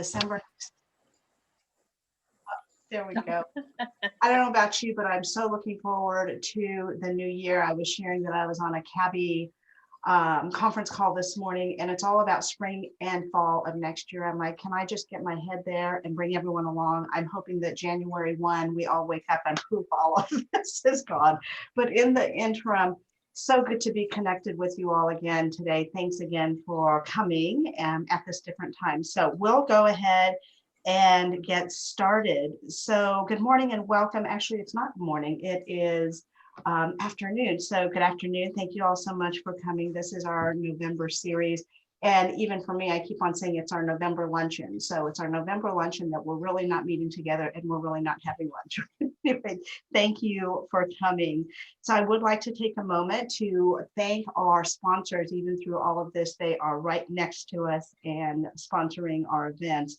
December. There we go. I don't know about you, but I'm so looking forward to the new year. I was sharing that I was on a CABI conference call this morning, and it's all about spring and fall of next year. I'm like, can I just get my head there and bring everyone along? I'm hoping that January 1, we all wake up and poof, all of this is gone. But in the interim, so good to be connected with you all again today. Thanks again for coming at this different time. So we'll go ahead and get started. So good morning and welcome. Actually, it's not morning, it is afternoon. So good afternoon. Thank you all so much for coming. This is our November series. And even for me, I keep on saying it's our November luncheon. So it's our November luncheon that we're really not meeting together and we're really not having lunch. Anyway, thank you for coming. So I would like to take a moment to thank our sponsors. Even through all of this, they are right next to us and sponsoring our events.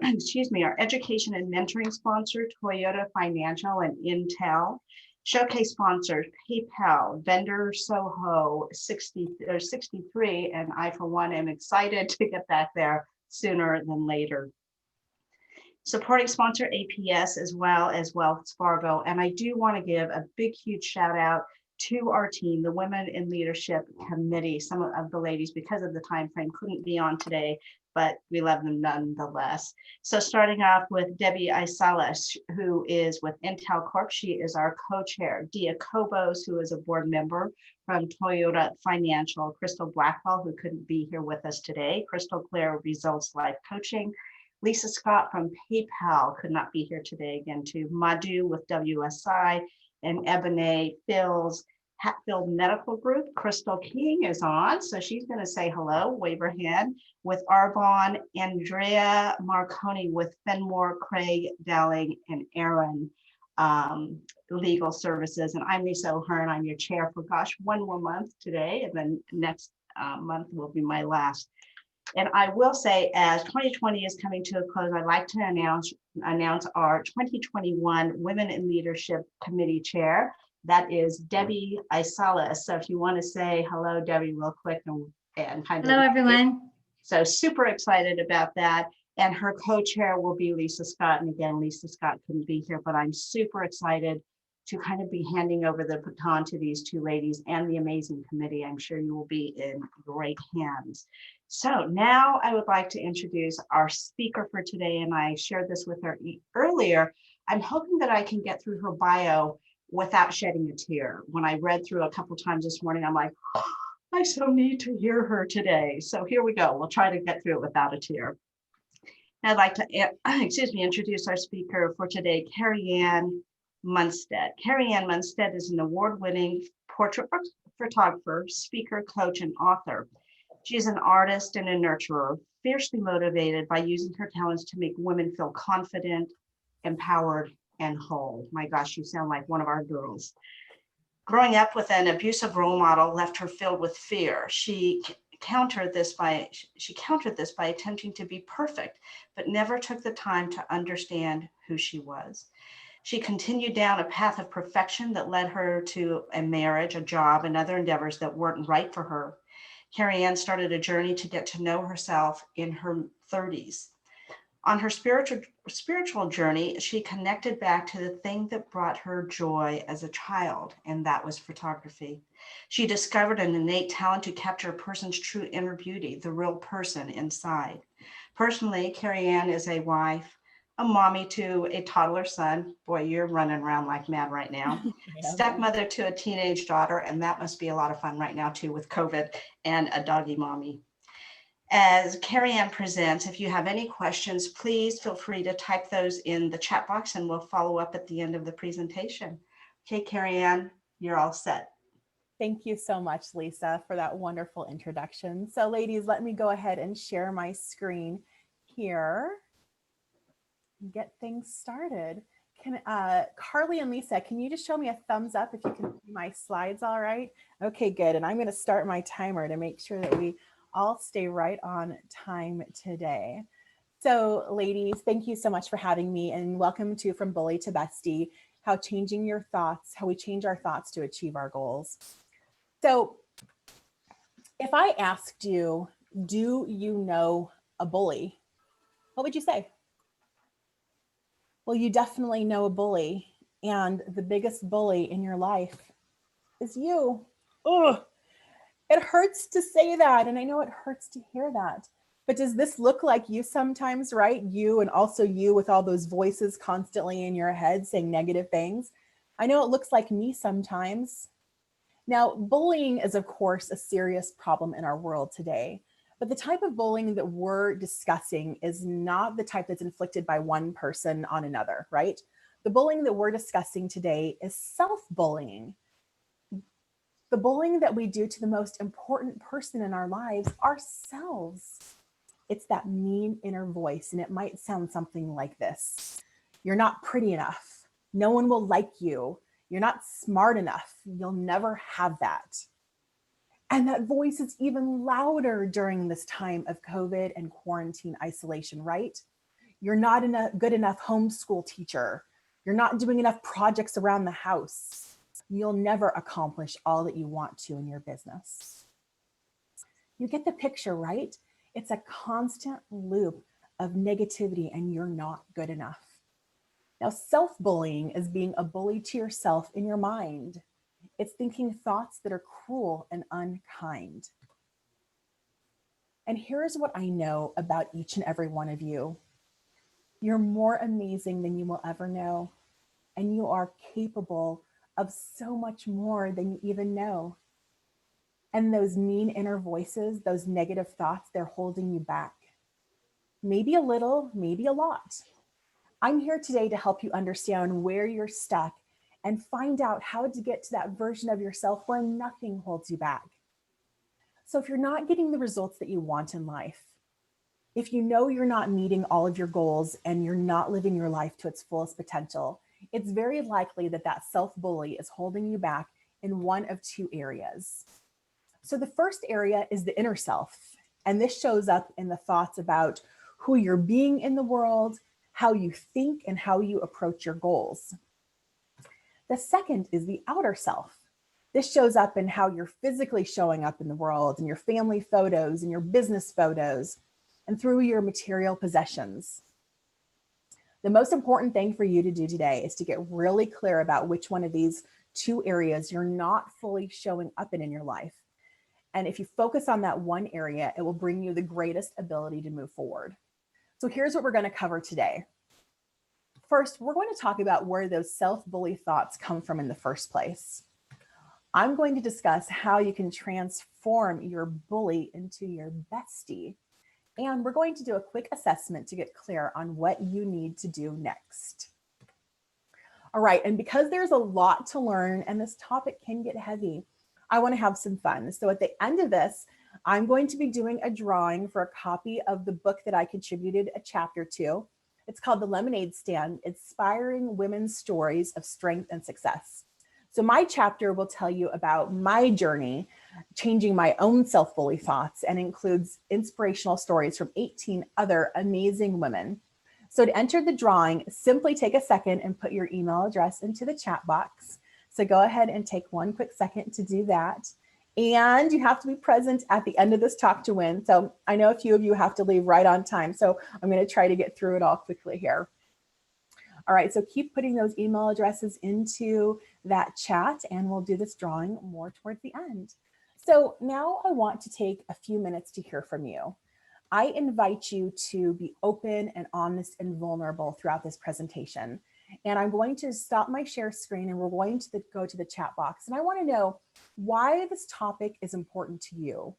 Excuse me, our education and mentoring sponsor, Toyota Financial and Intel. Showcase sponsors, PayPal, Vendor Soho 63, and I, for one, am excited to get back there sooner than later. Supporting sponsor APS as well as Wells Fargo. And I do want to give a big, huge shout out to our team, the Women in Leadership Committee. Some of the ladies, because of the time frame, couldn't be on today, but we love them nonetheless. So starting off with Debbie Isalas, who is with Intel Corp. She is our co-chair. Dia Kobos, who is a board member from Toyota Financial. Crystal Blackwell, who couldn't be here with us today. Crystal Clare, Results Life Coaching. Lisa Scott from PayPal could not be here today again too. Madhu with WSI and Ebony Phil's Hatfield Medical Group. Crystal King is on, so she's going to say hello, wave her hand. With Arbonne, Andrea Marconi with Fenmore, Craig, Dowling, and Aaron Legal Services. And I'm Lisa O'Hearn. I'm your chair for, gosh, one more month today, and then next month will be my last. And I will say, as 2020 is coming to a close, I'd like to announce our 2021 Women in Leadership Committee Chair. That is Debbie Isalas. So if you want to say hello, Debbie, real quick and kind of. Hello, everyone. So super excited about that. And her co-chair will be Lisa Scott. And again, Lisa Scott couldn't be here, but I'm super excited to kind of be handing over the baton to these two ladies and the amazing committee. I'm sure you will be in great hands. So now I would like to introduce our speaker for today. And I shared this with her earlier. I'm hoping that I can get through her bio without shedding a tear. When I read through a couple times this morning, I'm like, oh, I so need to hear her today. So here we go. We'll try to get through it without a tear. I'd like to, introduce our speaker for today, Karianne Munstedt. Karianne Munstedt is an award-winning portrait photographer, speaker, coach, and author. She is an artist and a nurturer, fiercely motivated by using her talents to make women feel confident, empowered, and whole. My gosh, you sound like one of our girls. Growing up with an abusive role model left her filled with fear. She countered this by attempting to be perfect, but never took the time to understand who she was. She continued down a path of perfection that led her to a marriage, a job, and other endeavors that weren't right for her. Karianne started a journey to get to know herself in her 30s. On her spiritual journey, she connected back to the thing that brought her joy as a child, and that was photography. She discovered an innate talent to capture a person's true inner beauty, the real person inside. Personally, Karianne is a wife, a mommy to a toddler son. Boy, you're running around like mad right now. Stepmother to a teenage daughter, and that must be a lot of fun right now too with COVID, and a doggy mommy. As Karianne presents, if you have any questions, please feel free to type those in the chat box and we'll follow up at the end of the presentation. Okay, Karianne, you're all set. Thank you so much, Lisa, for that wonderful introduction. So ladies, let me go ahead and share my screen here and get things started. Carly and Lisa, can you just show me a thumbs up if you can see my slides all right? Okay, good. And I'm going to start my timer to make sure that we all stay right on time today. So ladies, thank you so much for having me and welcome to From Bully to Bestie, how we change our thoughts to achieve our goals. So if I asked you, do you know a bully? what would you say? Well, you definitely know a bully, and the biggest bully in your life is you. Ugh, it hurts to say that, and I know it hurts to hear that. But does this look like you sometimes, right? You, and also you with all those voices constantly in your head saying negative things. I know it looks like me sometimes. Now, bullying is, of course, a serious problem in our world today. But the type of bullying that we're discussing is not the type that's inflicted by one person on another, right? The bullying that we're discussing today is self-bullying. The bullying that we do to the most important person in our lives, ourselves. It's that mean inner voice, and it might sound something like this. You're not pretty enough. No one will like you. You're not smart enough. You'll never have that. And that voice is even louder during this time of COVID and quarantine isolation, right? You're not a good enough homeschool teacher. You're not doing enough projects around the house. You'll never accomplish all that you want to in your business. You get the picture, right? It's a constant loop of negativity, and you're not good enough. Now, self-bullying is being a bully to yourself in your mind. It's thinking thoughts that are cruel and unkind. And here's what I know about each and every one of you. You're more amazing than you will ever know, and you are capable of so much more than you even know. And those mean inner voices, those negative thoughts, they're holding you back. Maybe a little, maybe a lot. I'm here today to help you understand where you're stuck and find out how to get to that version of yourself where nothing holds you back. So if you're not getting the results that you want in life, if you know you're not meeting all of your goals and you're not living your life to its fullest potential, it's very likely that that self-bully is holding you back in one of two areas. So the first area is the inner self, and this shows up in the thoughts about who you're being in the world, how you think, and how you approach your goals. The second is the outer self. This shows up in how you're physically showing up in the world, and your family photos and your business photos, and through your material possessions. The most important thing for you to do today is to get really clear about which one of these two areas you're not fully showing up in your life. And if you focus on that one area, it will bring you the greatest ability to move forward. So here's what we're going to cover today. First, we're going to talk about where those self-bully thoughts come from in the first place. I'm going to discuss how you can transform your bully into your bestie. And we're going to do a quick assessment to get clear on what you need to do next. All right, and because there's a lot to learn and this topic can get heavy, I want to have some fun. So at the end of this, I'm going to be doing a drawing for a copy of the book that I contributed a chapter to. It's called The Lemonade Stand, Inspiring Women's Stories of Strength and Success. So my chapter will tell you about my journey, changing my own self-bully thoughts, and includes inspirational stories from 18 other amazing women. So to enter the drawing, simply take a second and put your email address into the chat box. So go ahead and take one quick second to do that. And you have to be present at the end of this talk to win. So I know a few of you have to leave right on time. So I'm going to try to get through it all quickly here. All right, so keep putting those email addresses into that chat, and we'll do this drawing more towards the end. So now I want to take a few minutes to hear from you. I invite you to be open and honest and vulnerable throughout this presentation. And I'm going to stop my share screen, and we're going to go to the chat box. And I want to know why this topic is important to you.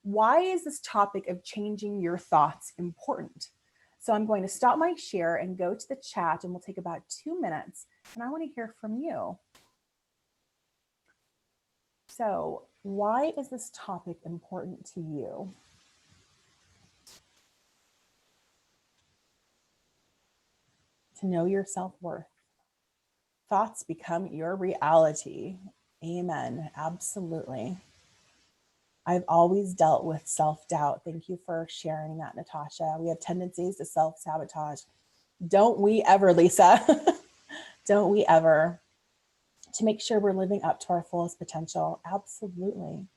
Why is this topic of changing your thoughts important? So I'm going to stop my share and go to the chat, and we'll take about 2 minutes. And I want to hear from you. So why is this topic important to you? To know your self-worth. Thoughts become your reality. Amen. Absolutely. I've always dealt with self-doubt. Thank you for sharing that, Natasha. We have tendencies to self-sabotage. Don't we ever, Lisa? Don't we ever? To make sure we're living up to our fullest potential. Absolutely.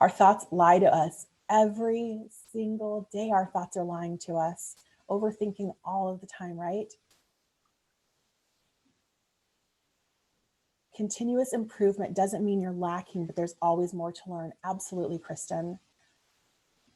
Our thoughts lie to us Every single day, our thoughts are lying to us, overthinking all of the time, right? Continuous improvement doesn't mean you're lacking, but there's always more to learn. Absolutely, Kristen.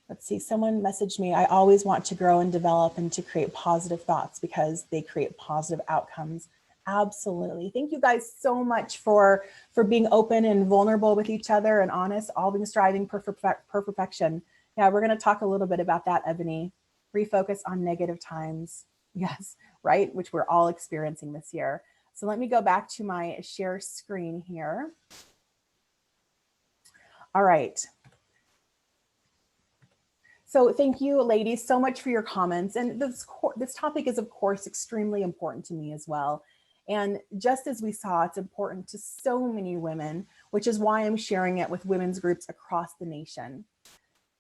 Let's see, someone messaged me, I always want to grow and develop and to create positive thoughts because they create positive outcomes. Absolutely. Thank you guys so much for being open and vulnerable with each other and honest, always striving for perfection. Yeah, we're going to talk a little bit about that, Ebony. Refocus on negative times. Yes, right, which we're all experiencing this year. So let me go back to my share screen here. All right. So thank you, ladies, so much for your comments. And this topic is, of course, extremely important to me as well. And just as we saw, it's important to so many women, which is why I'm sharing it with women's groups across the nation.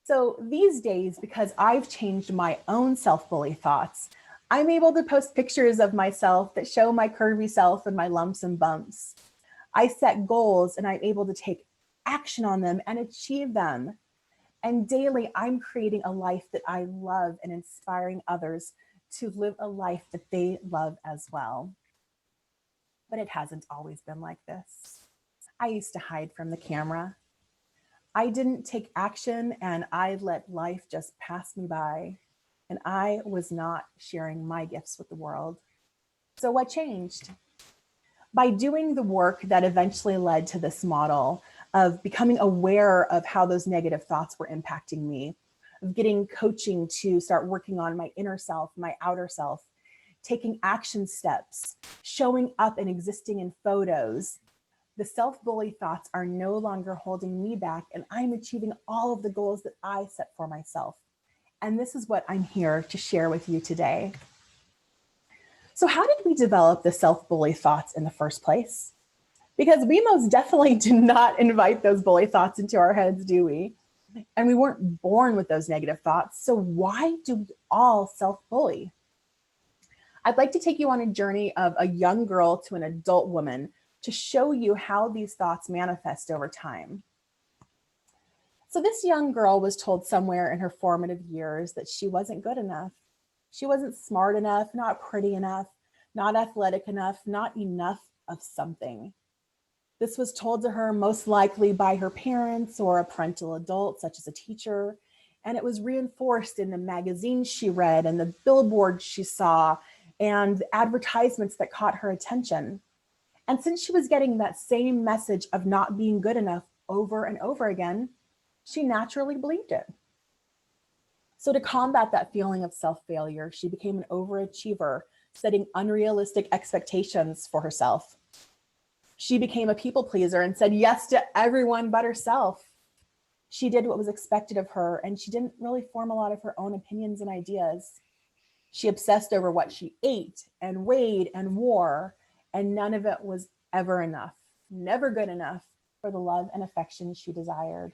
So these days, because I've changed my own self-bully thoughts, I'm able to post pictures of myself that show my curvy self and my lumps and bumps. I set goals and I'm able to take action on them and achieve them. And daily, I'm creating a life that I love and inspiring others to live a life that they love as well. But it hasn't always been like this. I used to hide from the camera. I didn't take action and I let life just pass me by. And I was not sharing my gifts with the world. So what changed? By doing the work that eventually led to this model of becoming aware of how those negative thoughts were impacting me, of getting coaching to start working on my inner self, my outer self, taking action steps, showing up and existing in photos, the self-bully thoughts are no longer holding me back and I'm achieving all of the goals that I set for myself. And this is what I'm here to share with you today. So how did we develop the self-bully thoughts in the first place? Because we most definitely do not invite those bully thoughts into our heads, do we? And we weren't born with those negative thoughts. So why do we all self-bully? I'd like to take you on a journey of a young girl to an adult woman to show you how these thoughts manifest over time. So this young girl was told somewhere in her formative years that she wasn't good enough. She wasn't smart enough, not pretty enough, not athletic enough, not enough of something. This was told to her most likely by her parents or a parental adult, such as a teacher. And it was reinforced in the magazines she read and the billboards she saw and the advertisements that caught her attention. And since she was getting that same message of not being good enough over and over again, she naturally believed it. So to combat that feeling of self-failure, she became an overachiever, setting unrealistic expectations for herself. She became a people pleaser and said yes to everyone but herself. She did what was expected of her, and she didn't really form a lot of her own opinions and ideas. She obsessed over what she ate and weighed and wore, and none of it was ever enough, never good enough for the love and affection she desired.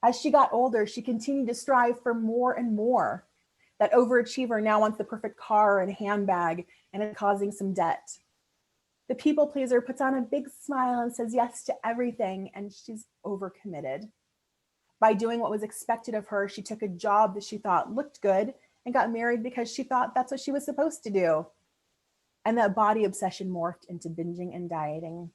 As she got older, she continued to strive for more and more. That overachiever now wants the perfect car and handbag and is causing some debt. The people pleaser puts on a big smile and says yes to everything, and she's overcommitted. By doing what was expected of her, she took a job that she thought looked good and got married because she thought that's what she was supposed to do. And that body obsession morphed into binging and dieting.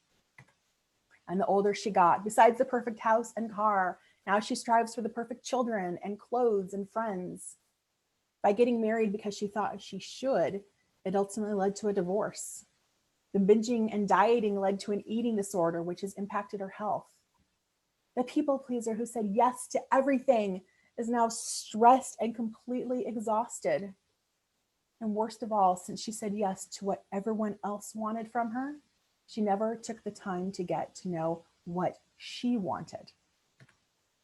And the older she got, besides the perfect house and car, now she strives for the perfect children and clothes and friends. By getting married because she thought she should, it ultimately led to a divorce. The binging and dieting led to an eating disorder, which has impacted her health. The people pleaser who said yes to everything is now stressed and completely exhausted. And worst of all, since she said yes to what everyone else wanted from her, she never took the time to get to know what she wanted.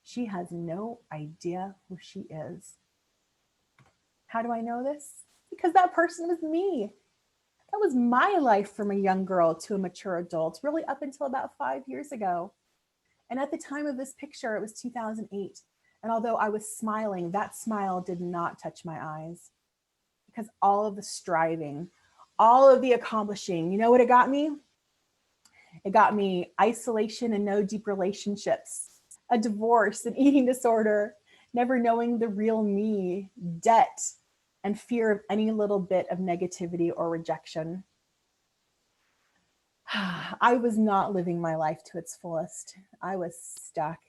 She has no idea who she is. How do I know this? Because that person was me. That was my life from a young girl to a mature adult, really up until about 5 years ago. And at the time of this picture, it was 2008. And although I was smiling, that smile did not touch my eyes. Because all of the striving, all of the accomplishing, you know what it got me? It got me isolation and no deep relationships, a divorce, an eating disorder, never knowing the real me, debt, and fear of any little bit of negativity or rejection. I was not living my life to its fullest. I was stuck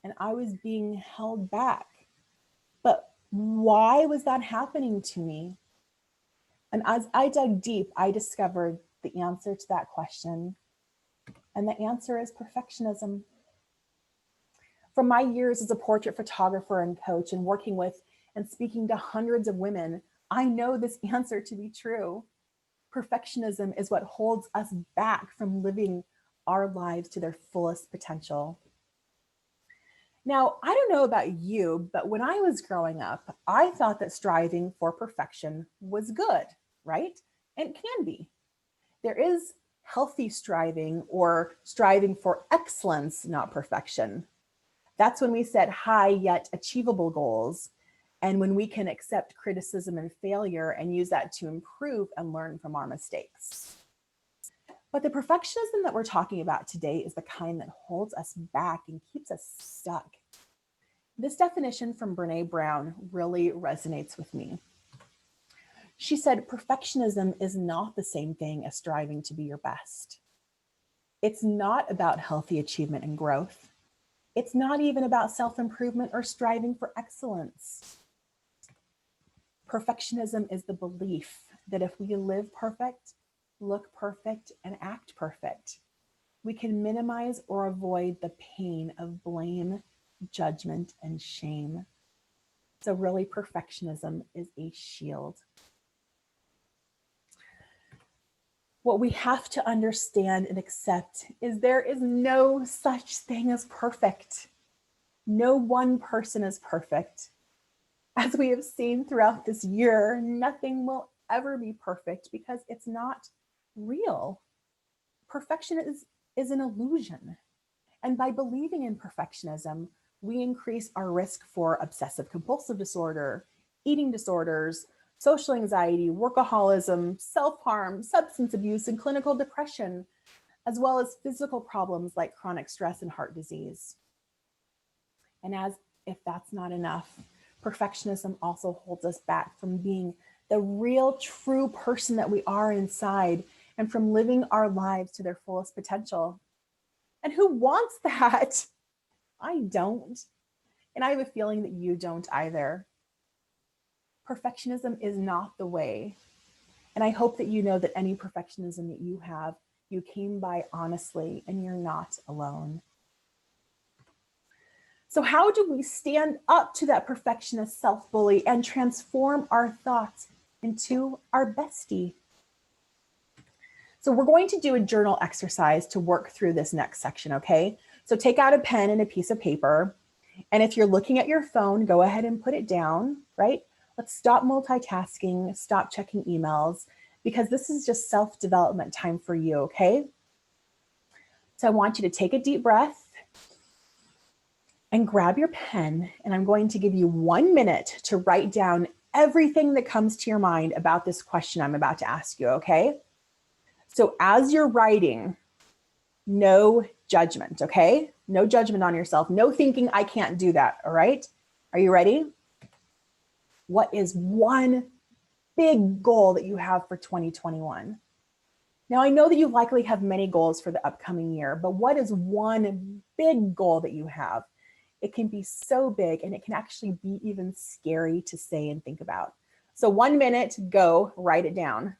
and I was being held back. But why was that happening to me? And as I dug deep, I discovered the answer to that question. And the answer is perfectionism. From my years as a portrait photographer and coach and working with and speaking to hundreds of women, I know this answer to be true. Perfectionism is what holds us back from living our lives to their fullest potential. Now, I don't know about you, but when I was growing up, I thought that striving for perfection was good, right? And it can be. There is healthy striving or striving for excellence, not perfection. That's when we set high yet achievable goals, and when we can accept criticism and failure and use that to improve and learn from our mistakes. But the perfectionism that we're talking about today is the kind that holds us back and keeps us stuck. This definition from Brené Brown really resonates with me. She said, perfectionism is not the same thing as striving to be your best. It's not about healthy achievement and growth. It's not even about self-improvement or striving for excellence. Perfectionism is the belief that if we live perfect, look perfect, and act perfect, we can minimize or avoid the pain of blame, judgment, and shame. So really, perfectionism is a shield. What we have to understand and accept is there is no such thing as perfect. No one person is perfect. As we have seen throughout this year, nothing will ever be perfect because it's not real. Perfection is an illusion. And by believing in perfectionism, we increase our risk for obsessive compulsive disorder, eating disorders, social anxiety, workaholism, self-harm, substance abuse, and clinical depression, as well as physical problems like chronic stress and heart disease. And as if that's not enough, perfectionism also holds us back from being the real, true person that we are inside and from living our lives to their fullest potential. And who wants that? I don't. And I have a feeling that you don't either. Perfectionism is not the way. And I hope that you know that any perfectionism that you have, you came by honestly and you're not alone. So how do we stand up to that perfectionist self-bully and transform our thoughts into our bestie? So we're going to do a journal exercise to work through this next section, okay? So take out a pen and a piece of paper. And if you're looking at your phone, go ahead and put it down, right? Let's stop multitasking, stop checking emails, because this is just self-development time for you, okay? So I want you to take a deep breath and grab your pen, and I'm going to give you 1 minute to write down everything that comes to your mind about this question I'm about to ask you, okay? So as you're writing, no judgment, okay? No judgment on yourself, no thinking I can't do that, all right? Are you ready? What is one big goal that you have for 2021? Now, I know that you likely have many goals for the upcoming year, but what is one big goal that you have? It can be so big and it can actually be even scary to say and think about. So 1 minute, go, write it down.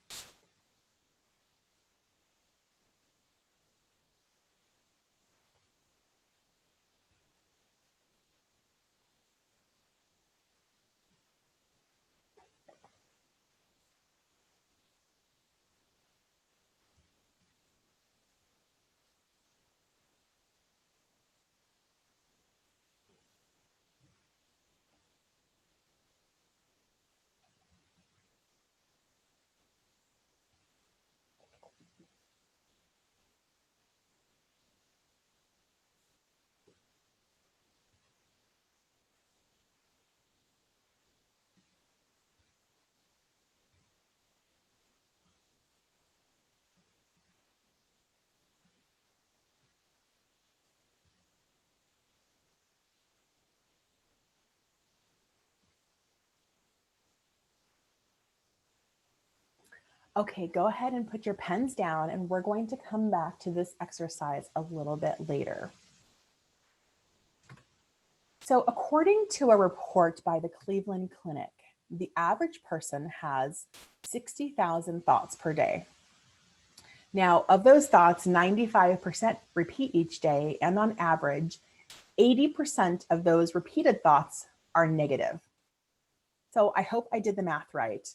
Okay, go ahead and put your pens down, and we're going to come back to this exercise a little bit later. So according to a report by the Cleveland Clinic, the average person has 60,000 thoughts per day. Now, of those thoughts, 95% repeat each day, and on average, 80% of those repeated thoughts are negative. So I hope I did the math right.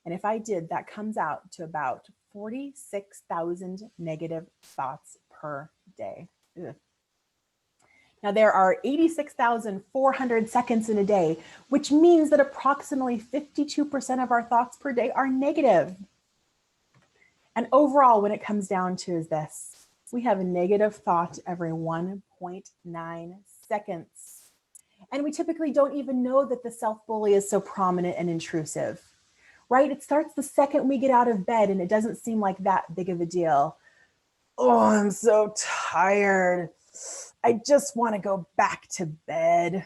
And if I did, that comes out to about 46,000 negative thoughts per day. Ugh. Now, there are 86,400 seconds in a day, which means that approximately 52% of our thoughts per day are negative. And overall, when it comes down to is this, we have a negative thought every 1.9 seconds. And we typically don't even know that the self-bully is so prominent and intrusive, right? It starts the second we get out of bed, and it doesn't seem like that big of a deal. Oh, I'm so tired. I just want to go back to bed.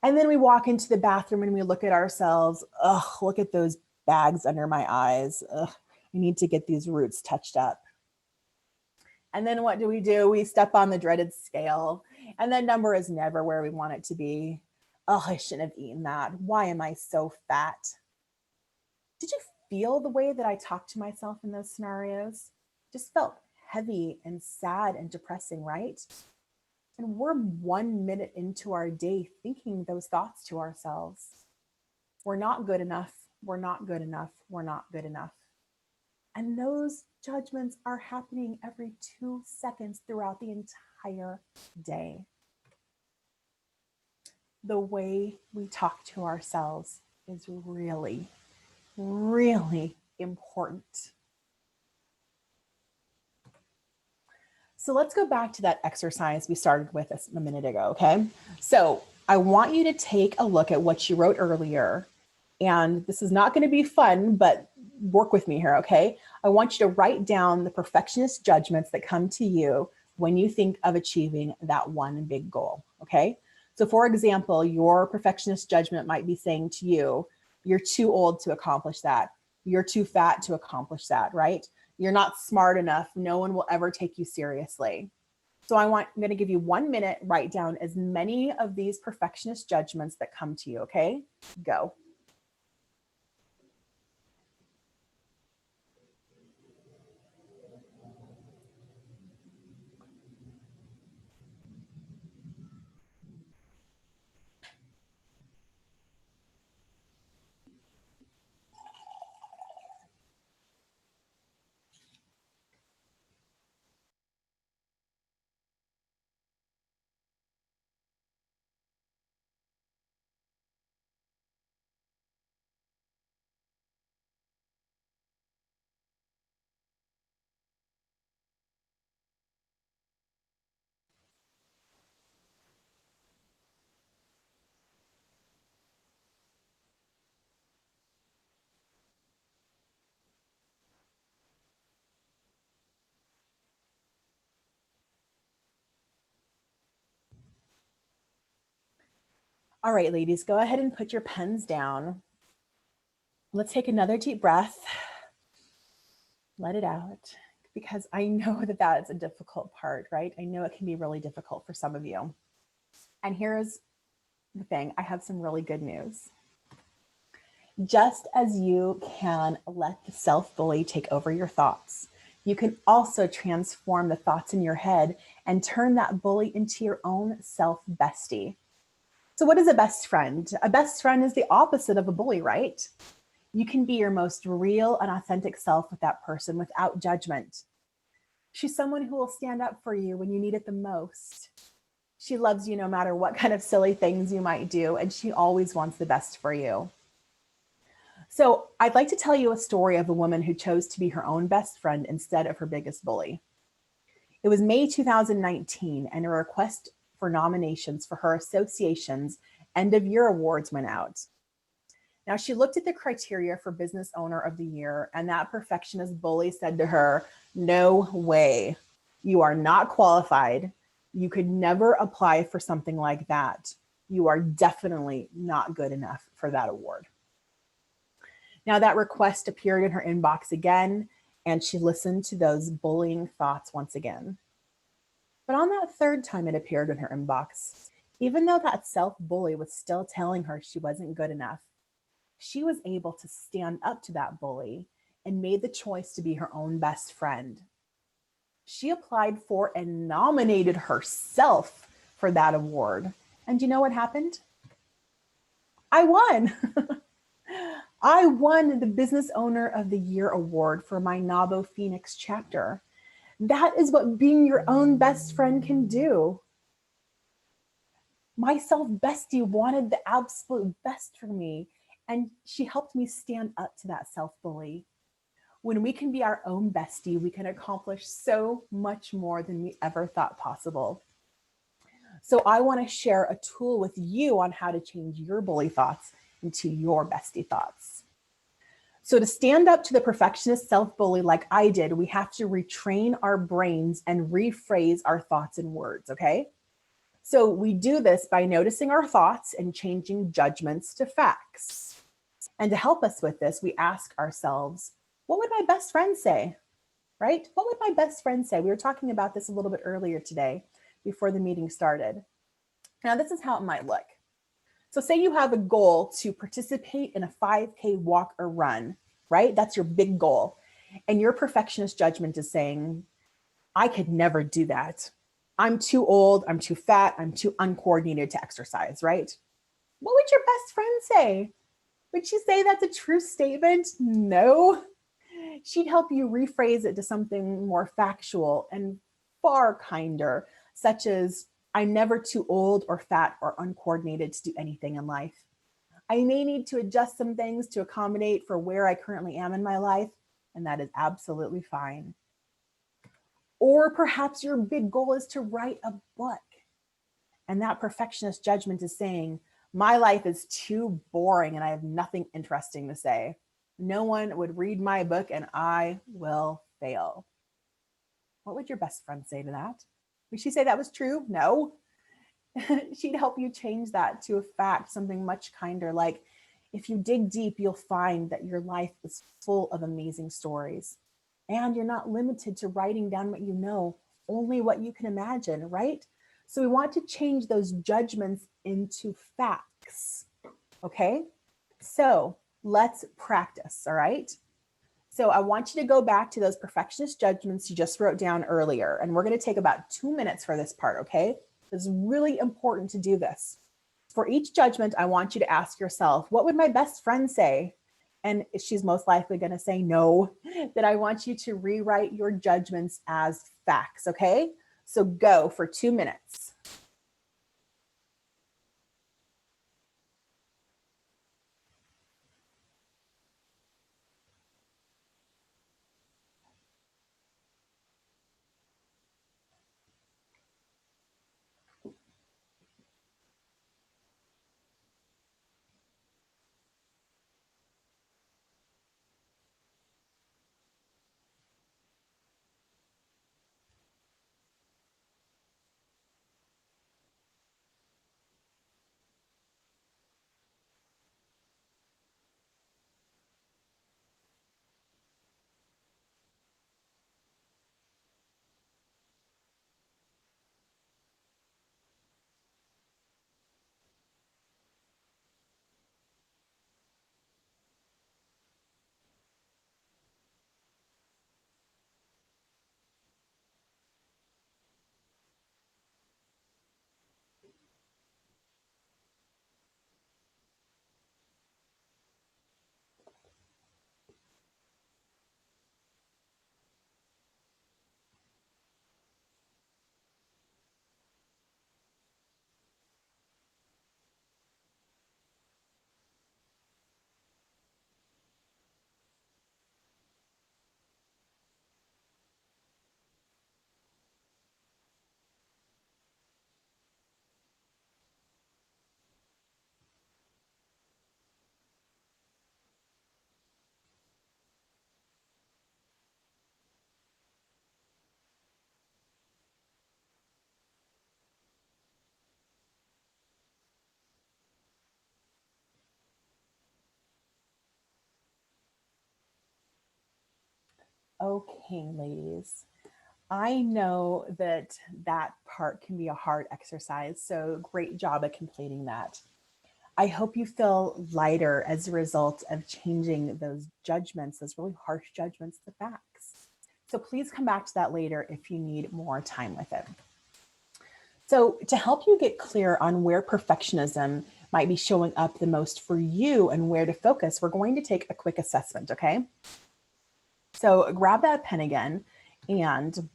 And then we walk into the bathroom and we look at ourselves. Ugh, look at those bags under my eyes. Ugh, I need to get these roots touched up. And then what do? We step on the dreaded scale, and that number is never where we want it to be. Oh, I shouldn't have eaten that. Why am I so fat? Did you feel the way that I talked to myself in those scenarios? Just felt heavy and sad and depressing, right? And we're 1 minute into our day thinking those thoughts to ourselves. We're not good enough. We're not good enough. We're not good enough. And those judgments are happening every 2 seconds throughout the entire day. The way we talk to ourselves is really, really important. So let's go back to that exercise we started with a minute ago, okay? So I want you to take a look at what you wrote earlier. And this is not going to be fun, but work with me here, okay? I want you to write down the perfectionist judgments that come to you when you think of achieving that one big goal, okay? So for example, your perfectionist judgment might be saying to you, you're too old to accomplish that. You're too fat to accomplish that, right? You're not smart enough. No one will ever take you seriously. So I'm going to give you 1 minute, write down as many of these perfectionist judgments that come to you, okay? Go. All right, ladies, go ahead and put your pens down. Let's take another deep breath. Let it out, because I know that that is a difficult part, right? I know it can be really difficult for some of you. And here's the thing, I have some really good news. Just as you can let the self-bully take over your thoughts, you can also transform the thoughts in your head and turn that bully into your own self-bestie. So what is a best friend? A best friend is the opposite of a bully, right? You can be your most real and authentic self with that person without judgment. She's someone who will stand up for you when you need it the most. She loves you no matter what kind of silly things you might do, and she always wants the best for you. So I'd like to tell you a story of a woman who chose to be her own best friend instead of her biggest bully. It was May 2019, and a request for nominations for her association's end of year awards went out. Now, she looked at the criteria for Business Owner of the Year, and that perfectionist bully said to her, "No way. You are not qualified. You could never apply for something like that. You are definitely not good enough for that award." Now that request appeared in her inbox again, and she listened to those bullying thoughts once again. But on that third time it appeared in her inbox, even though that self-bully was still telling her she wasn't good enough, she was able to stand up to that bully and made the choice to be her own best friend. She applied for and nominated herself for that award. And you know what happened? I won. I won the Business Owner of the Year award for my NAWBO Phoenix chapter. That is what being your own best friend can do. My self bestie wanted the absolute best for me, and she helped me stand up to that self bully. When we can be our own bestie, we can accomplish so much more than we ever thought possible. So I want to share a tool with you on how to change your bully thoughts into your bestie thoughts. So to stand up to the perfectionist self-bully like I did, we have to retrain our brains and rephrase our thoughts and words, okay? So we do this by noticing our thoughts and changing judgments to facts. And to help us with this, we ask ourselves, what would my best friend say, right? What would my best friend say? We were talking about this a little bit earlier today before the meeting started. Now, this is how it might look. So say you have a goal to participate in a 5K walk or run, right? That's your big goal. And your perfectionist judgment is saying, I could never do that. I'm too old, I'm too fat, I'm too uncoordinated to exercise, right? What would your best friend say? Would she say that's a true statement? No. She'd help you rephrase it to something more factual and far kinder, such as, I'm never too old or fat or uncoordinated to do anything in life. I may need to adjust some things to accommodate for where I currently am in my life, and that is absolutely fine. Or perhaps your big goal is to write a book, and that perfectionist judgment is saying, my life is too boring and I have nothing interesting to say. No one would read my book and I will fail. What would your best friend say to that? Would she say that was true? No. She'd help you change that to a fact, something much kinder, like, if you dig deep, you'll find that your life is full of amazing stories. And you're not limited to writing down what you know, only what you can imagine, right? So we want to change those judgments into facts, okay? So let's practice, all right? So I want you to go back to those perfectionist judgments you just wrote down earlier, and we're going to take about 2 minutes for this part, okay? It's really important to do this. For each judgment, I want you to ask yourself, what would my best friend say? And she's most likely going to say no. Then I want you to rewrite your judgments as facts, okay? So go for 2 minutes. Okay, ladies. I know that that part can be a hard exercise, so great job at completing that. I hope you feel lighter as a result of changing those judgments, those really harsh judgments to facts. So please come back to that later if you need more time with it. So to help you get clear on where perfectionism might be showing up the most for you and where to focus, we're going to take a quick assessment, okay? So grab that pen again, and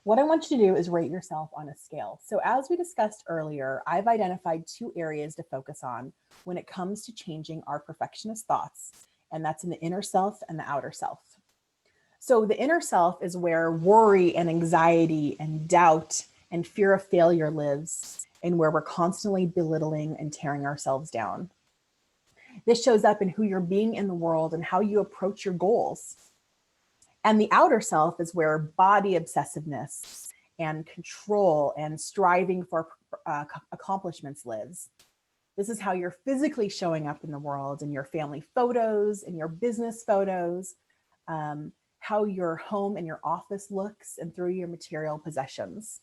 what I want you to do is rate yourself on a scale. So as we discussed earlier, I've identified 2 areas to focus on when it comes to changing our perfectionist thoughts, and that's in the inner self and the outer self. So the inner self is where worry and anxiety and doubt and fear of failure lives, and where we're constantly belittling and tearing ourselves down. This shows up in who you're being in the world and how you approach your goals. And the outer self is where body obsessiveness and control and striving for accomplishments lives. This is how you're physically showing up in the world, in your family photos, in your business photos, how your home and your office looks, and through your material possessions.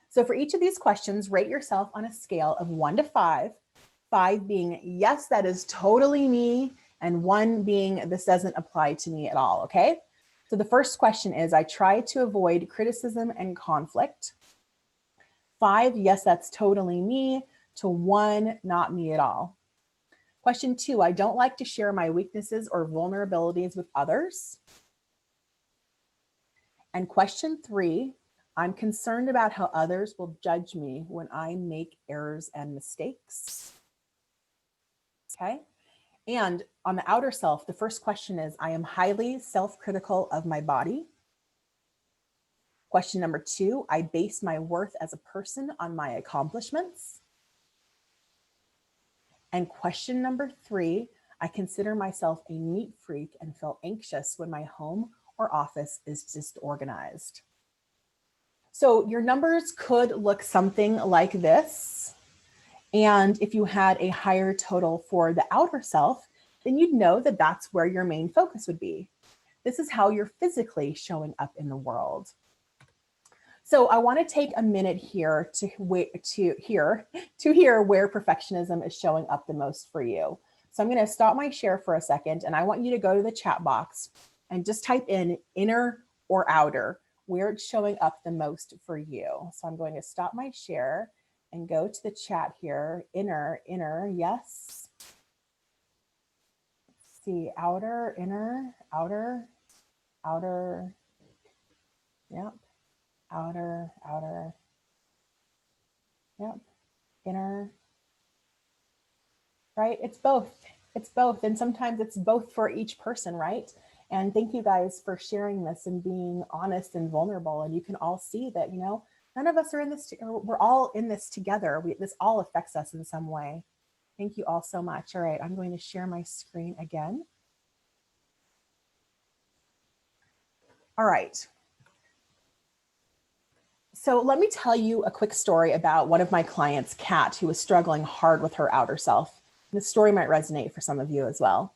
So for each of these questions, rate yourself on a scale of 1 to 5, 5 being, yes, that is totally me, and 1 being, this doesn't apply to me at all, okay? So the first question is, I try to avoid criticism and conflict. 5, yes, that's totally me, to 1, not me at all. Question 2, I don't like to share my weaknesses or vulnerabilities with others. And question 3, I'm concerned about how others will judge me when I make errors and mistakes. Okay. And on the outer self, the first question is, I am highly self-critical of my body. Question number 2, I base my worth as a person on my accomplishments. And question number 3, I consider myself a neat freak and feel anxious when my home or office is disorganized. So your numbers could look something like this. And if you had a higher total for the outer self, then you'd know that that's where your main focus would be. This is how you're physically showing up in the world. So I want to take a minute here to hear where perfectionism is showing up the most for you. So I'm going to stop my share for a second, and I want you to go to the chat box and just type in inner or outer, where it's showing up the most for you. So I'm going to stop my share and go to the chat here. Inner, yes. Let's see, outer, inner, outer, yep. Outer, yep. Inner, right? It's both. And sometimes it's both for each person, right? And thank you guys for sharing this and being honest and vulnerable. And you can all see that, none of us are in this, we're all in this together. This all affects us in some way. Thank you all so much. All right, I'm going to share my screen again. All right. So let me tell you a quick story about one of my clients, Kat, who was struggling hard with her outer self. This story might resonate for some of you as well.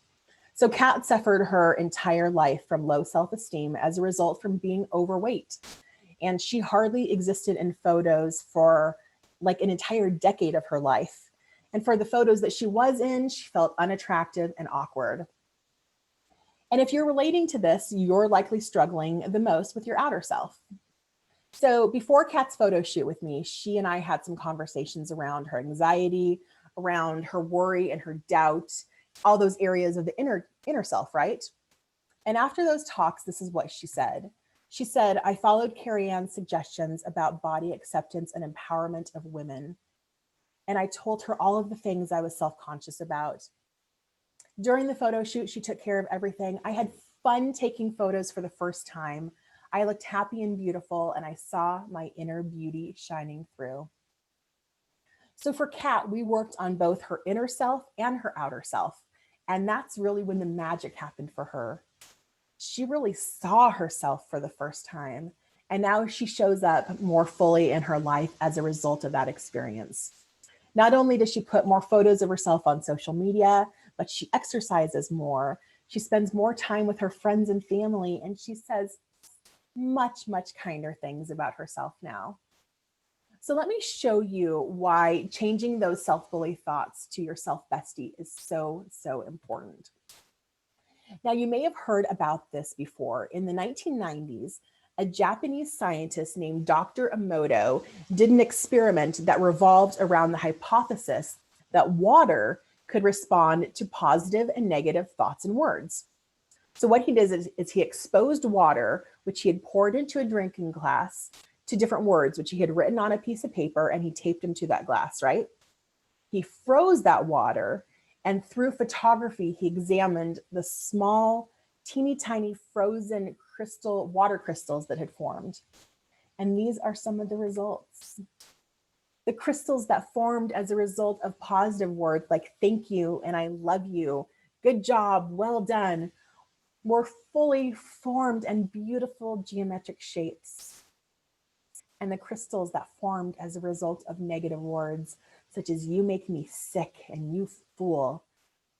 So Kat suffered her entire life from low self-esteem as a result from being overweight. And she hardly existed in photos for like an entire decade of her life. And for the photos that she was in, she felt unattractive and awkward. And if you're relating to this, you're likely struggling the most with your outer self. So before Kat's photo shoot with me, she and I had some conversations around her anxiety, around her worry and her doubt, all those areas of the inner self, right? And after those talks, this is what she said. She said, I followed Karianne's suggestions about body acceptance and empowerment of women. And I told her all of the things I was self-conscious about. During the photo shoot, she took care of everything. I had fun taking photos for the first time. I looked happy and beautiful, and I saw my inner beauty shining through. So for Kat, we worked on both her inner self and her outer self. And that's really when the magic happened for her. She really saw herself for the first time. And now she shows up more fully in her life as a result of that experience. Not only does she put more photos of herself on social media, but she exercises more. She spends more time with her friends and family, and she says much, much kinder things about herself now. So let me show you why changing those self-bully thoughts to your self-bestie is so, so important. Now, you may have heard about this before. In the 1990s, a Japanese scientist named Dr. Emoto did an experiment that revolved around the hypothesis that water could respond to positive and negative thoughts and words. So what he did is he exposed water, which he had poured into a drinking glass, to different words, which he had written on a piece of paper, and he taped them to that glass, right? He froze that water, and through photography, he examined the small, teeny tiny frozen water crystals that had formed. And these are some of the results. The crystals that formed as a result of positive words like thank you and I love you, good job, well done, were fully formed and beautiful geometric shapes. And the crystals that formed as a result of negative words, such as you make me sick and you fool,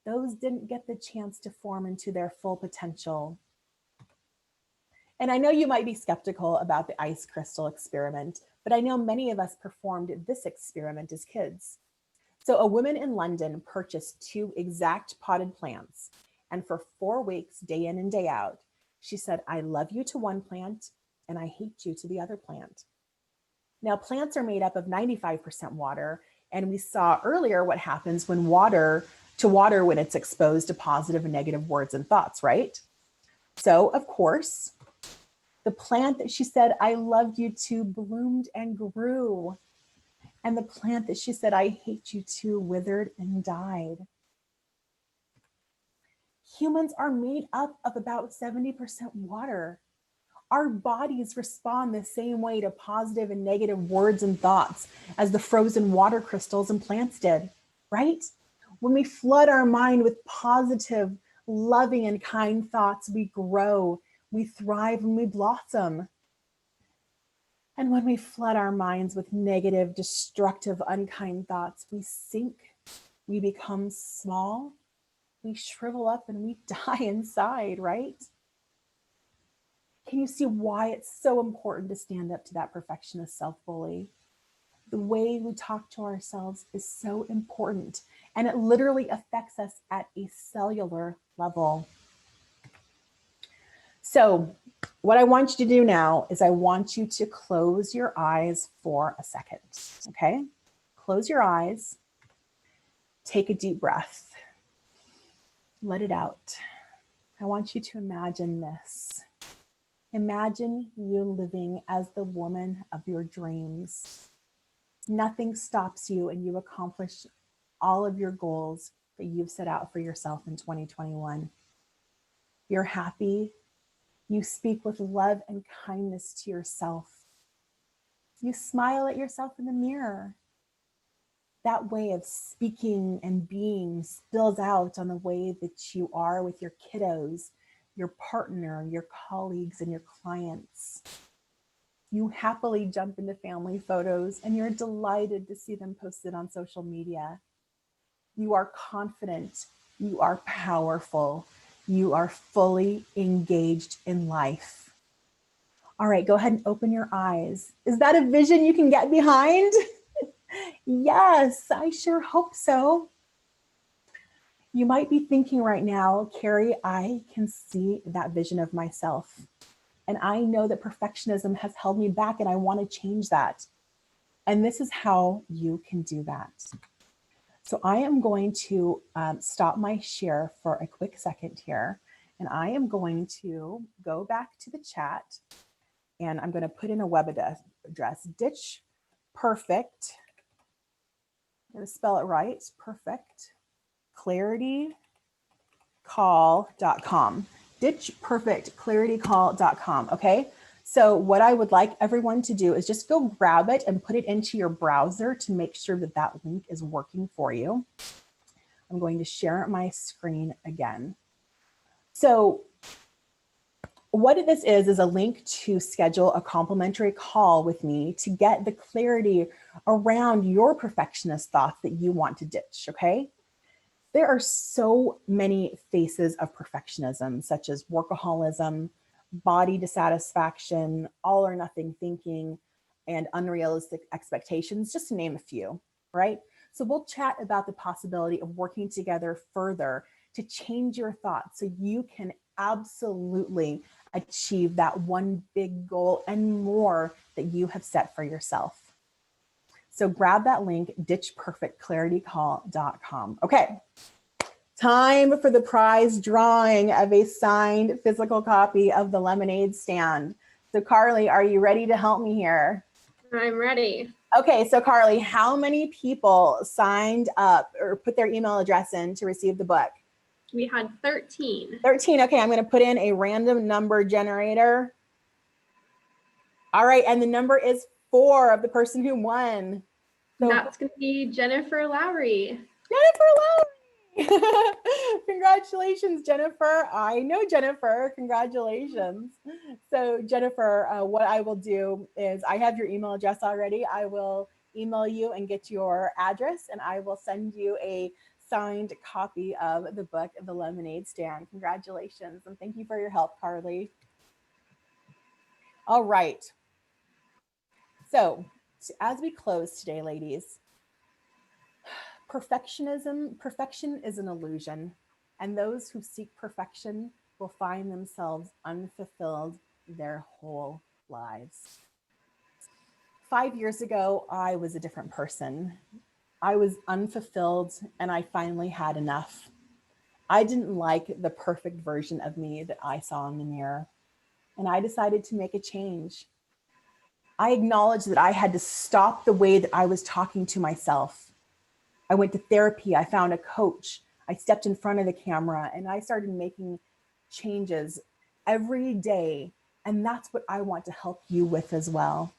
those didn't get the chance to form into their full potential. And I know you might be skeptical about the ice crystal experiment, but I know many of us performed this experiment as kids. So a woman in London purchased 2 exact potted plants, and for 4 weeks, day in and day out, she said, I love you to one plant and I hate you to the other plant. Now, plants are made up of 95% water, and we saw earlier what happens when water when it's exposed to positive and negative words and thoughts, right? So, of course, the plant that she said, I loved you to, bloomed and grew. And the plant that she said, I hate you to, withered and died. Humans are made up of about 70% water. Our bodies respond the same way to positive and negative words and thoughts as the frozen water crystals and plants did, right? When we flood our mind with positive, loving, and kind thoughts, we grow, we thrive, and we blossom. And when we flood our minds with negative, destructive, unkind thoughts, we sink, we become small, we shrivel up, and we die inside, right? Can you see why it's so important to stand up to that perfectionist self-bully? The way we talk to ourselves is so important, and it literally affects us at a cellular level. So what I want you to do now is I want you to close your eyes for a second, okay? Close your eyes, take a deep breath, let it out. I want you to imagine this. Imagine you living as the woman of your dreams. Nothing stops you and you accomplish all of your goals that you've set out for yourself in 2021. You're happy. You speak with love and kindness to yourself. You smile at yourself in the mirror. That way of speaking and being spills out on the way that you are with your kiddos, your partner, your colleagues, and your clients. You happily jump into family photos and you're delighted to see them posted on social media. You are confident, you are powerful, you are fully engaged in life. All right, go ahead and open your eyes. Is that a vision you can get behind? Yes, I sure hope so. You might be thinking right now, Carrie, I can see that vision of myself. And I know that perfectionism has held me back and I want to change that. And this is how you can do that. So I am going to stop my share for a quick second here. And I am going to go back to the chat and I'm going to put in a web address, ditch perfect. I'm going to spell it right, perfect. claritycall.com. ditchperfectclaritycall.com. Okay. So what I would like everyone to do is just go grab it and put it into your browser to make sure that that link is working for you. I'm going to share my screen again. So what this is a link to schedule a complimentary call with me to get the clarity around your perfectionist thoughts that you want to ditch. Okay. There are so many faces of perfectionism, such as workaholism, body dissatisfaction, all or nothing thinking, and unrealistic expectations, just to name a few, right? So we'll chat about the possibility of working together further to change your thoughts so you can absolutely achieve that one big goal and more that you have set for yourself. So grab that link, ditchperfectclaritycall.com. Okay, time for the prize drawing of a signed physical copy of the Lemonade Stand. So Carly, are you ready to help me here? I'm ready. Okay, so Carly, how many people signed up or put their email address in to receive the book? We had 13. 13. Okay, I'm going to put in a random number generator. All right, and the number is 4 of the person who won. So That's going to be Jennifer Lowry. Jennifer Lowry. Congratulations, Jennifer. I know Jennifer. Congratulations. So Jennifer, what I will do is I have your email address already. I will email you and get your address, and I will send you a signed copy of the book, The Lemonade Stand. Congratulations, and thank you for your help, Carly. All right. So as we close today, ladies, perfection is an illusion, and those who seek perfection will find themselves unfulfilled their whole lives. 5 years ago, I was a different person. I was unfulfilled, and I finally had enough. I didn't like the perfect version of me that I saw in the mirror, and I decided to make a change. I acknowledged that I had to stop the way that I was talking to myself. I went to therapy. I found a coach. I stepped in front of the camera, and I started making changes every day. And that's what I want to help you with as well.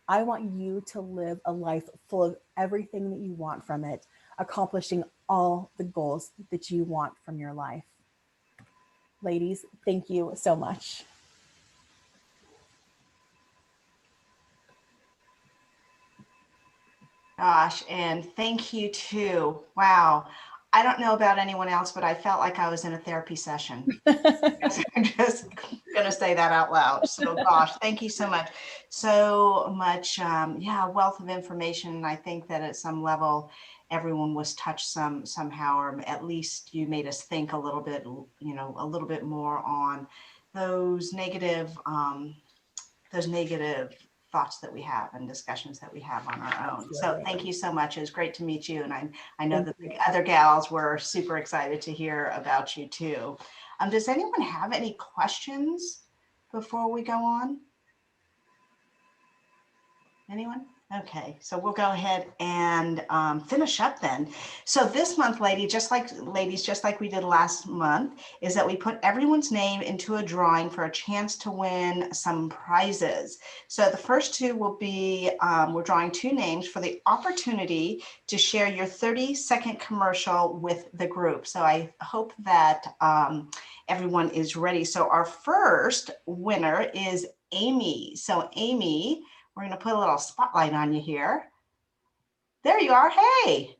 I want you to live a life full of everything that you want from it, accomplishing all the goals that you want from your life. Ladies, thank you so much. Gosh, and thank you too. Wow. I don't know about anyone else, but I felt like I was in a therapy session. I'm just going to say that out loud. So gosh, thank you so much. So much, wealth of information. I think that at some level, everyone was touched somehow, or at least you made us think a little bit, a little bit more on those negative thoughts that we have and discussions that we have on our own. So thank you so much. It was great to meet you. And I know that the other gals were super excited to hear about you too. Does anyone have any questions before we go on? Anyone? Okay, so we'll go ahead and finish up then. So this month, ladies, just like we did last month, is that we put everyone's name into a drawing for a chance to win some prizes. So the first two will be, we're drawing 2 names for the opportunity to share your 30-second commercial with the group. So I hope that everyone is ready. So our first winner is Amy. So Amy, we're going to put a little spotlight on you here. There you are. Hey.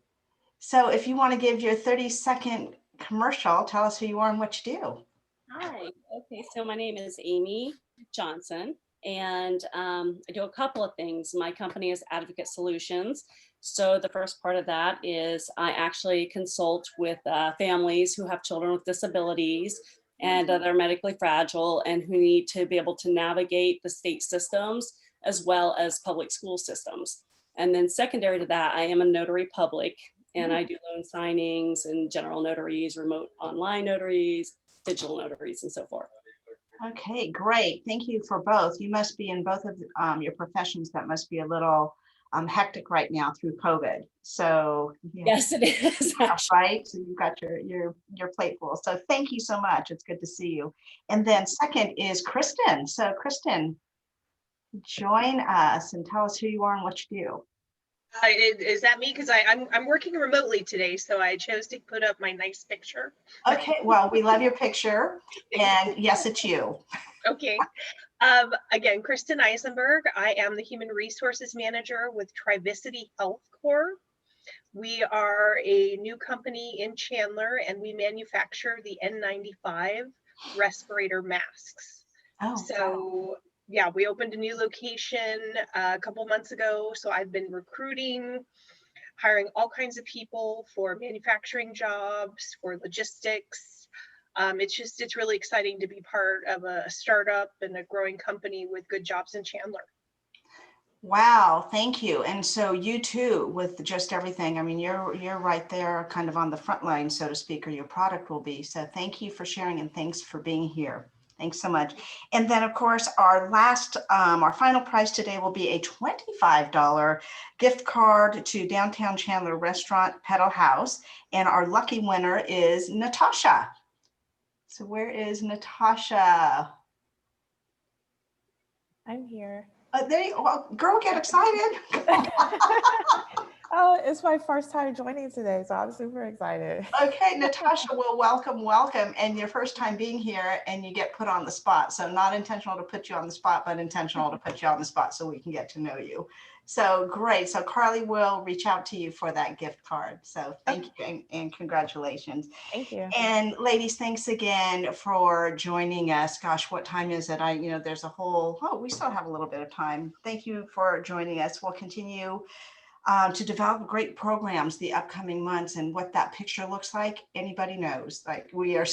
So if you want to give your 30-second commercial, tell us who you are and what you do. Hi. Okay. So my name is Amy Johnson, and I do a couple of things. My company is Advocate Solutions. So the first part of that is I actually consult with families who have children with disabilities and they're medically fragile and who need to be able to navigate the state systems as well as public school systems. And then secondary to that, I am a notary public, and I do loan signings and general notaries, remote online notaries, digital notaries, and so forth. Okay, great. Thank you for both. You must be in both of your professions that must be a little hectic right now through COVID. So yes, it is. Right. So you've got your plate full. So thank you so much. It's good to see you. And then second is Kristen. So Kristen, join us and tell us who you are and what you do. Is that me? Because I'm working remotely today, so I chose to put up my nice picture. Okay, well, we love your picture, and yes, it's you. Okay. Again, Kristen Eisenberg. I am the Human Resources Manager with Trivicity Health Corps. We are a new company in Chandler, and we manufacture the N95 respirator masks. Oh, So yeah, we opened a new location a couple months ago. So I've been recruiting, hiring all kinds of people for manufacturing jobs, for logistics. It's really exciting to be part of a startup and a growing company with good jobs in Chandler. wow, thank you. And so you too, with just everything, I mean, you're right there kind of on the front line, so to speak, or your product will be. So thank you for sharing and thanks for being here. Thanks so much. And then of course, our final prize today will be a $25 gift card to Downtown Chandler Restaurant Pedal House. And our lucky winner is Natasha. So where is Natasha? I'm here. There you go. Girl, get excited. Oh, it's my first time joining today, so I'm super excited. Okay, Natasha, well, welcome. And your first time being here and you get put on the spot. So not intentional to put you on the spot, but intentional to put you on the spot so we can get to know you. So great. So Carly will reach out to you for that gift card. So thank you and congratulations. Thank you. And ladies, thanks again for joining us. Gosh, what time is it? There's a whole, we still have a little bit of time. Thank you for joining us. We'll continue to develop great programs the upcoming months, and what that picture looks like, anybody knows. Like we're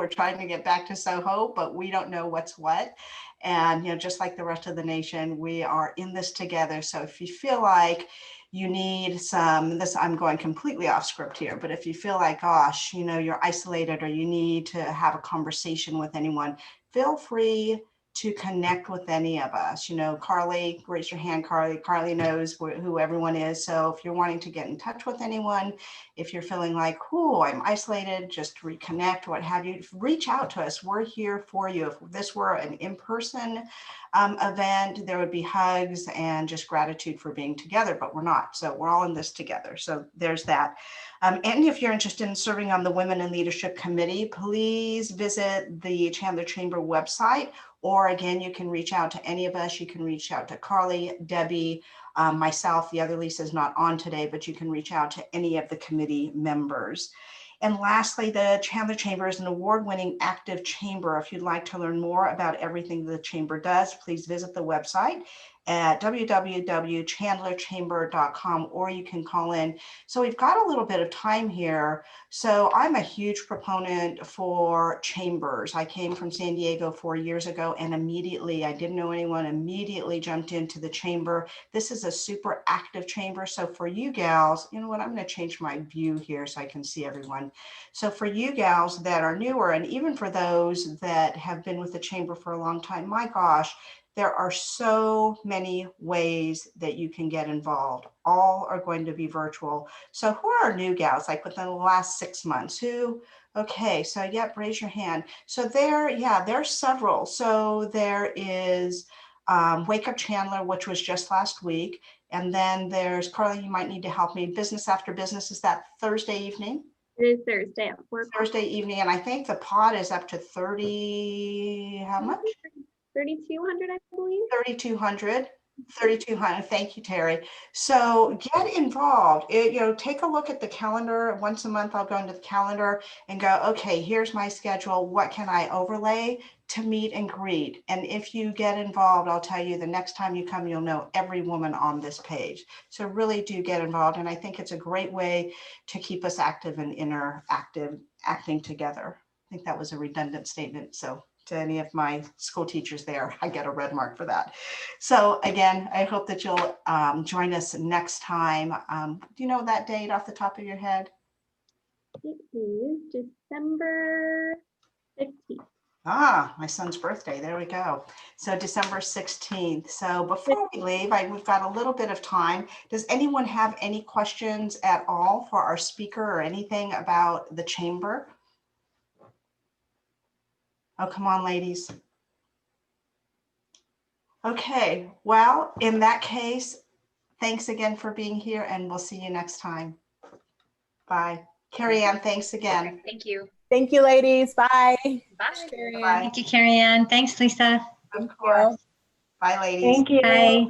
trying to get back to Soho, but we don't know what's what. And just like the rest of the nation, we are in this together. So if you feel like you need I'm going completely off script here, but if you feel like, gosh, you're isolated or you need to have a conversation with anyone, feel free to connect with any of us. Carly, raise your hand, Carly. Carly knows who everyone is. So if you're wanting to get in touch with anyone, if you're feeling like, I'm isolated, just reconnect, what have you, reach out to us. We're here for you. If this were an in-person event, there would be hugs and just gratitude for being together, but we're not. So we're all in this together. So there's that. And if you're interested in serving on the Women in Leadership Committee, please visit the Chandler Chamber website. Or again, you can reach out to any of us. You can reach out to Carly, Debbie, myself. The other Lisa's not on today, but you can reach out to any of the committee members. And lastly, the Chandler Chamber is an award-winning active chamber. If you'd like to learn more about everything the chamber does, please visit the website at www.chandlerchamber.com, or you can call in. So we've got a little bit of time here. So I'm a huge proponent for chambers. I came from San Diego 4 years ago, and immediately, I didn't know anyone, immediately jumped into the chamber. This is a super active chamber. So for you gals, you know what, I'm going to change my view here so I can see everyone. So for you gals that are newer, and even for those that have been with the chamber for a long time, my gosh, there are so many ways that you can get involved. All are going to be virtual. So who are our new gals, like within the last 6 months? Who? Okay, so yep, raise your hand. So there's several. So there is Wake Up Chandler, which was just last week. And then there's, Carly, you might need to help me. Business After Business, is that Thursday evening? It is Thursday at 4 o'clock. Thursday evening, and I think the pod is up to 30, how much? 3,200, I believe. 3,200. Thank you, Terry. So get involved. Take a look at the calendar. Once a month, I'll go into the calendar and go, okay, here's my schedule. What can I overlay to meet and greet? And if you get involved, I'll tell you the next time you come, you'll know every woman on this page. So really do get involved. And I think it's a great way to keep us active and interactive, acting together. I think that was a redundant statement. So to any of my school teachers there, I get a red mark for that. So again, I hope that you'll join us next time. Do you know that date off the top of your head? It is December 15th. Ah, my son's birthday. There we go. So December 16th. So before we leave, we've got a little bit of time. Does anyone have any questions at all for our speaker or anything about the chamber? Oh, come on, ladies. Okay, well, in that case, thanks again for being here, and we'll see you next time. Bye. Karianne, thanks again. Thank you. Thank you, ladies. Bye. Bye. Bye. Thank you, Karianne. Thanks, Lisa. Of course. Bye, ladies. Thank you. Bye.